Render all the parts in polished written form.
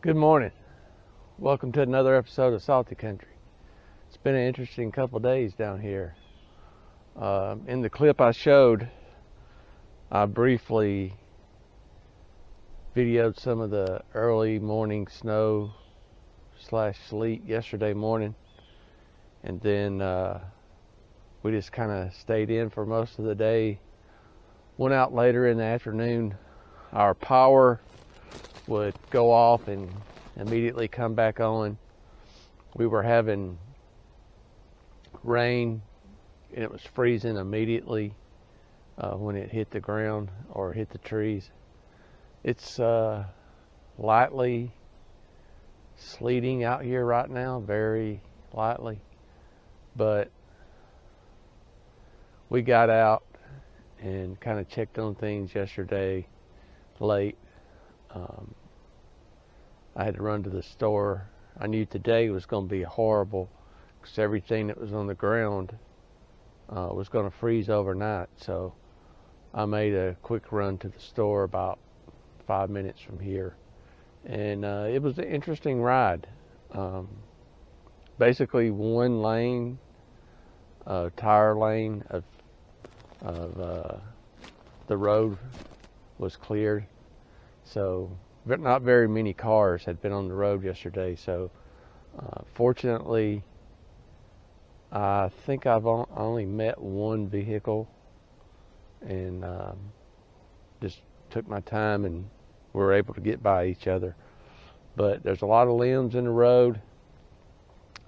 Good morning. Welcome to another episode of Salty Country. It's been an interesting couple days down here. In the clip I showed, I briefly videoed some of the early morning snow / sleet yesterday morning, and then we just kind of stayed in for most of the day. Went out later in the afternoon. Our power would go off and immediately come back on. We were having rain and it was freezing immediately when it hit the ground or hit the trees. It's lightly sleeting out here right now, very lightly, but we got out and kind of checked on things yesterday late. I had to run to the store. I knew today was going to be horrible because everything that was on the ground was going to freeze overnight. So I made a quick run to the store about 5 minutes from here. And it was an interesting ride. Basically one lane, tire lane of the road was cleared. So not very many cars had been on the road yesterday, so fortunately I think I've only met one vehicle, and just took my time and we were able to get by each other. But there's a lot of limbs in the road,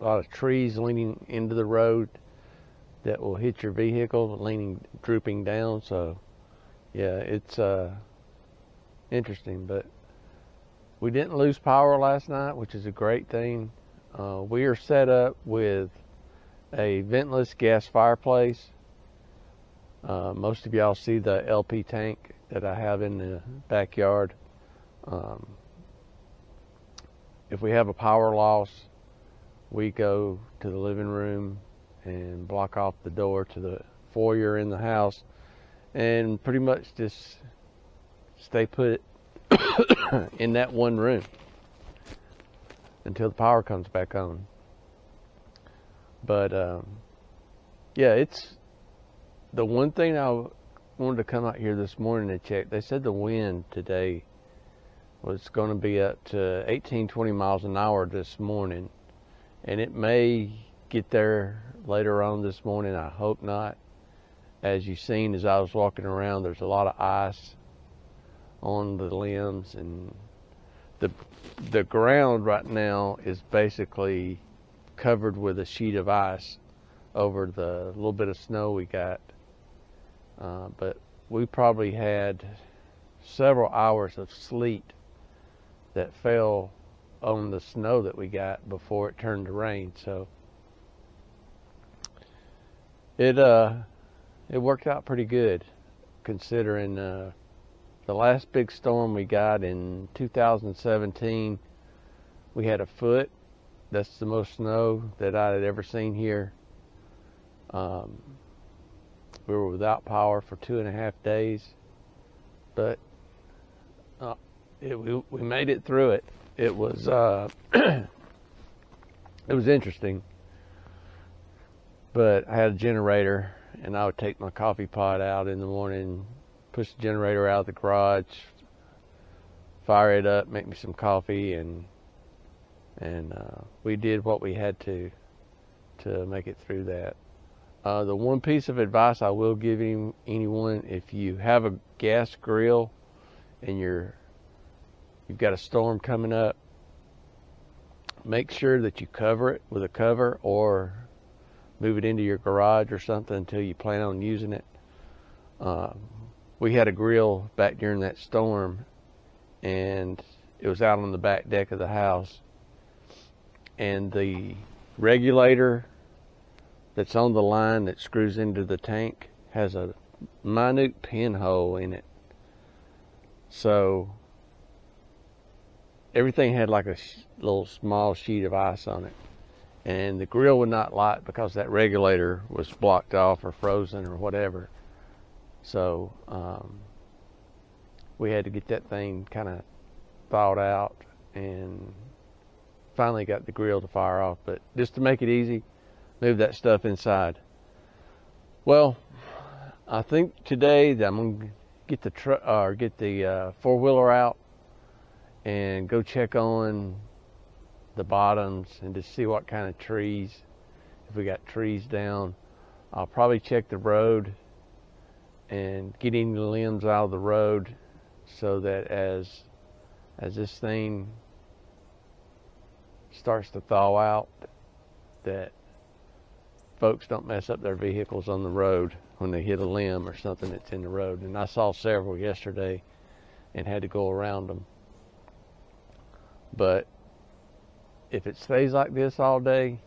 a lot of trees leaning into the road that will hit your vehicle, drooping down. So yeah, it's interesting, but we didn't lose power last night, which is a great thing. We are set up with a ventless gas fireplace. Most of y'all see the LP tank that I have in the backyard. If we have a power loss, we go to the living room and block off the door to the foyer in the house and pretty much just stay put in that one room until the power comes back on. But yeah, it's the one thing I wanted to come out here this morning to check. They said the wind today was going to be up to 18-20 miles an hour this morning, and it may get there later on this morning. I hope not. As you've seen as I was walking around, there's a lot of ice on the limbs, and the ground right now is basically covered with a sheet of ice over the little bit of snow we got. But we probably had several hours of sleet that fell on the snow that we got before it turned to rain. So it worked out pretty good, considering the last big storm we got in 2017, we had a foot. That's the most snow that I had ever seen here. We were without power for 2.5 days, but we made it through it. It was it was interesting, but I had a generator, and I would take my coffee pot out in the morning, push the generator out of the garage, fire it up, make me some coffee, and we did what we had to make it through that. The one piece of advice I will give anyone, if you have a gas grill and you've got a storm coming up, make sure that you cover it with a cover or move it into your garage or something until you plan on using it. We had a grill back during that storm, and it was out on the back deck of the house, and the regulator that's on the line that screws into the tank has a minute pinhole in it. So everything had like a little small sheet of ice on it, and the grill would not light because that regulator was blocked off or frozen or whatever. So we had to get that thing kind of thawed out and finally got the grill to fire off. But just to make it easy, move that stuff inside. Well, I think today that I'm gonna get the four-wheeler out and go check on the bottoms and just see what kind of trees, if we got trees down. I'll probably check the road and get any limbs out of the road, so that as this thing starts to thaw out, that folks don't mess up their vehicles on the road when they hit a limb or something that's in the road. And I saw several yesterday and had to go around them. But if it stays like this all day,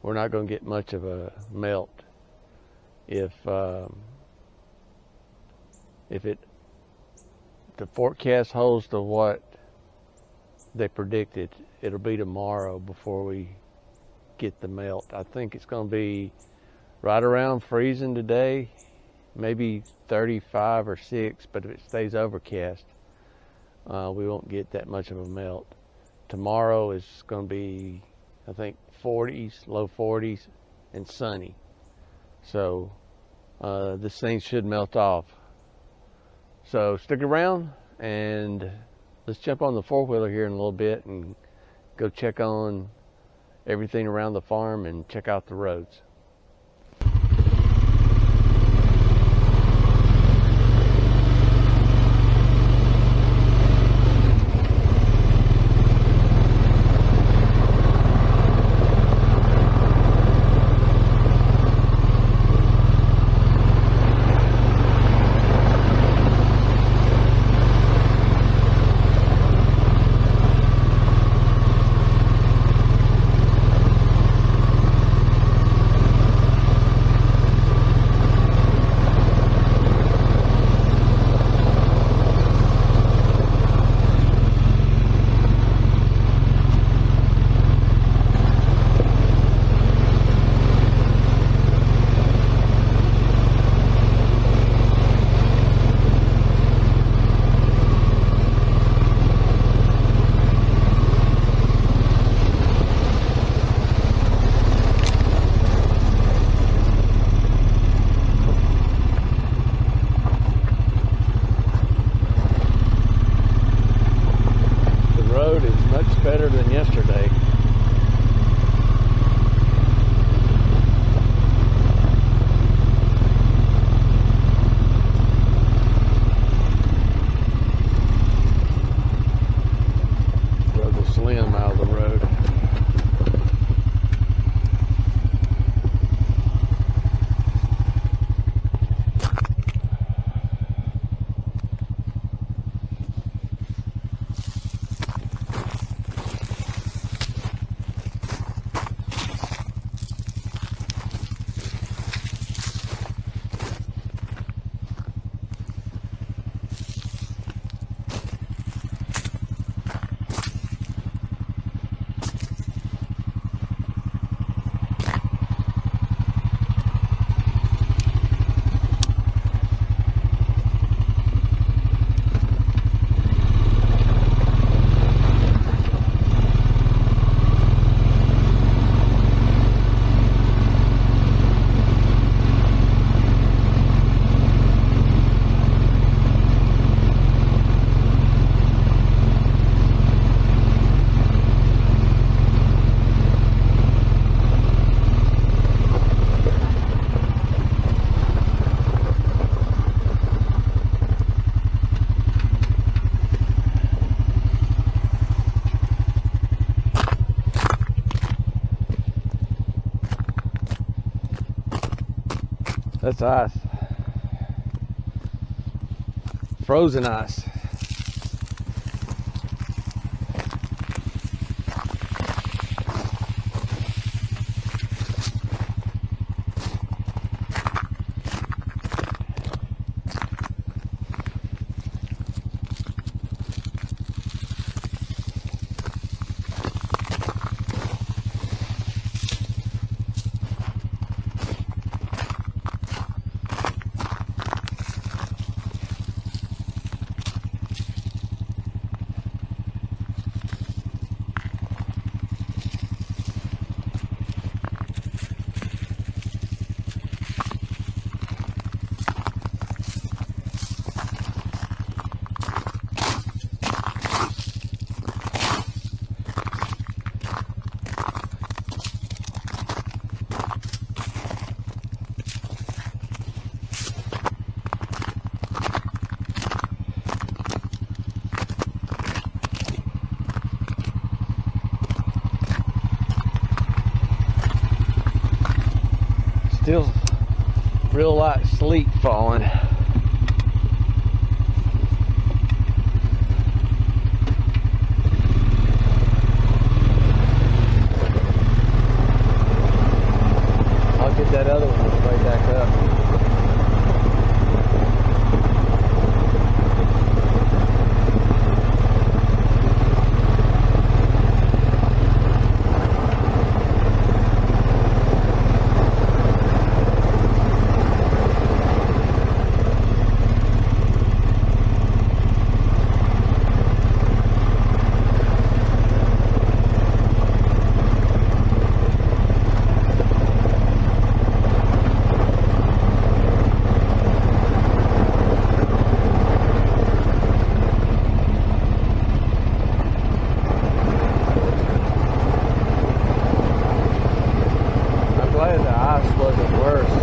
we're not going to get much of a melt. If the forecast holds to what they predicted, it'll be tomorrow before we get the melt. I think it's going to be right around freezing today, maybe 35 or 6, but if it stays overcast, we won't get that much of a melt. Tomorrow is going to be, I think, 40s, low 40s, and sunny. So this thing should melt off. So stick around and let's jump on the four-wheeler here in a little bit and go check on everything around the farm and check out the roads. Better than yesterday. Drove the slim out of the road. That's ice. Frozen ice. Still real light sleet falling. I'll get that other one on the way back up. Glad the ice wasn't worse,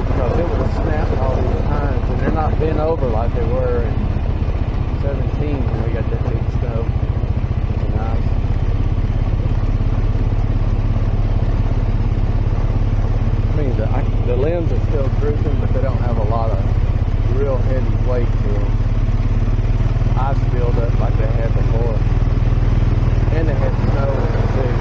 because it would have snapped all these times, and they're not bent over like they were in 17 when we got that big snow and ice. I mean, the limbs are still drooping, but they don't have a lot of real heavy weight to them. Ice build up like they had before, and they had snow in it too.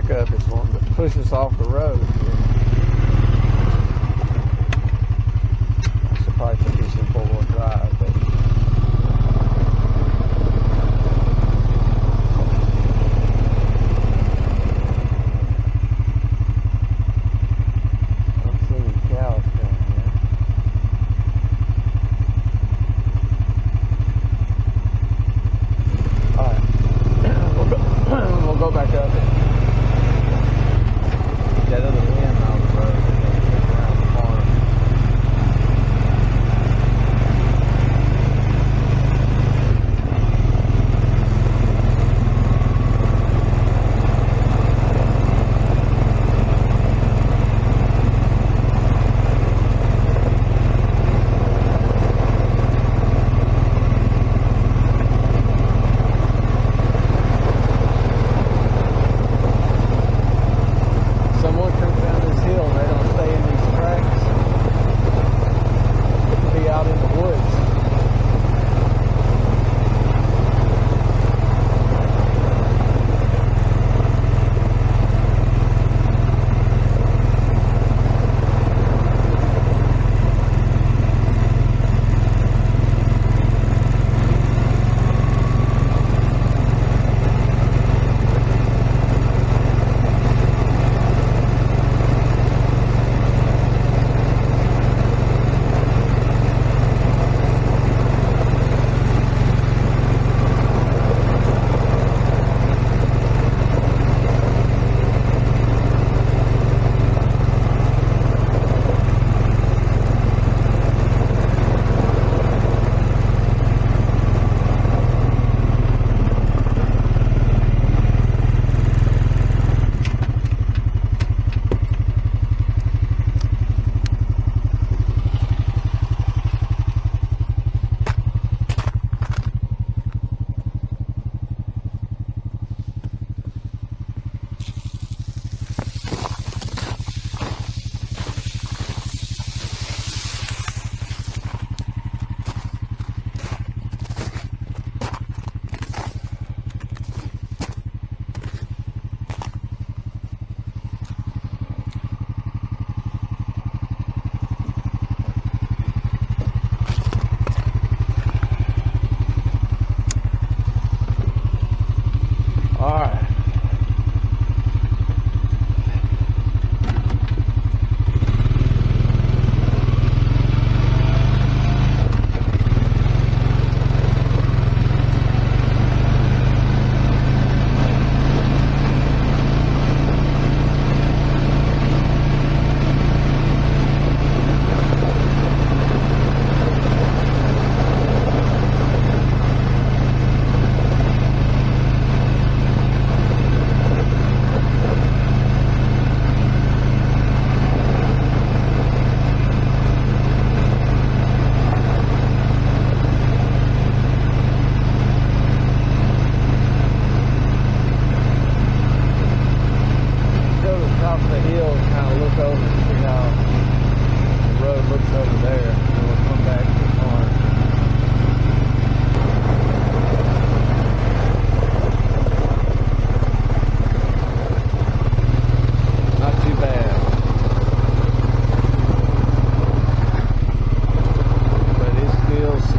Up is wanting to push us off the road here. I should probably put this in 4-wheel drive, but I'm seeing cows down here. Alright, we'll go back up. That other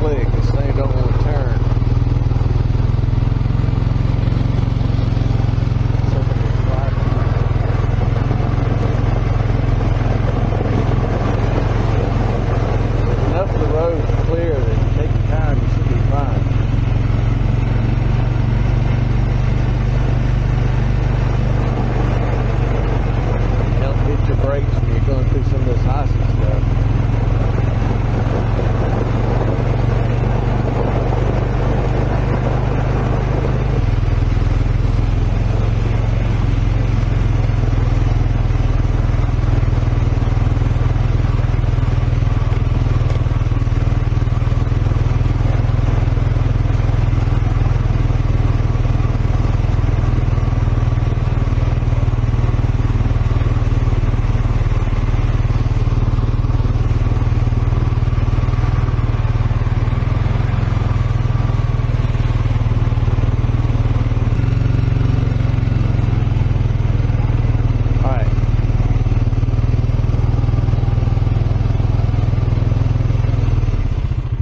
slick. This thing don't want to turn. Enough of the road is clear that take your time, you should be fine. Don't hit your brakes when you're going through some of this icy stuff.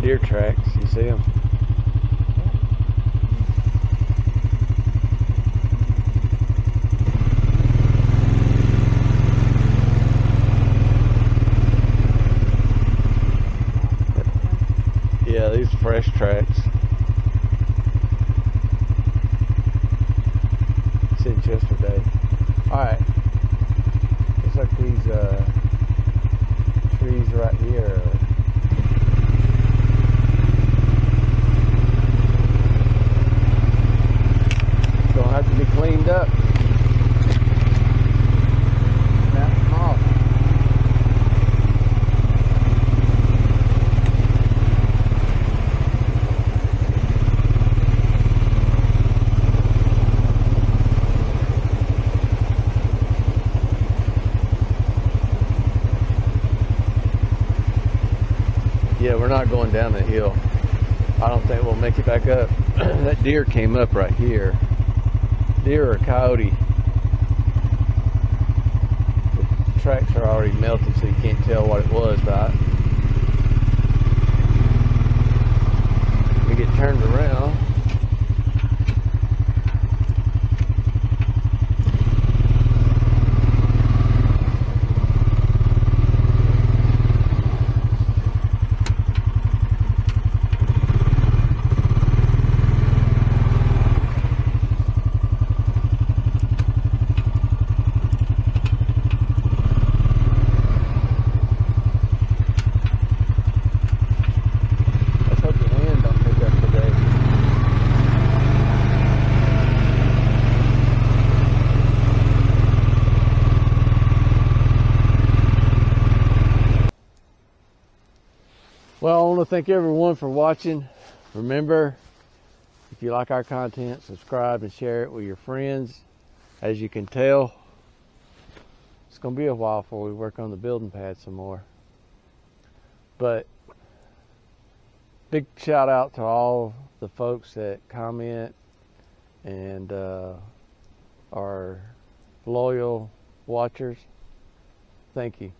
Deer tracks, you see them? Yeah, these fresh tracks. Since yesterday. Alright. Looks like these trees right here. Gonna have to be cleaned up. Snap them off. Yeah, we're not going down the hill. I don't think we'll make it back up. That deer came up right here. Deer or coyote. The tracks are already melted, so you can't tell what it was, but we get turned around. Well, I want to thank everyone for watching. Remember, if you like our content, subscribe and share it with your friends. As you can tell, it's going to be a while before we work on the building pad some more. But big shout out to all the folks that comment and are loyal watchers. Thank you.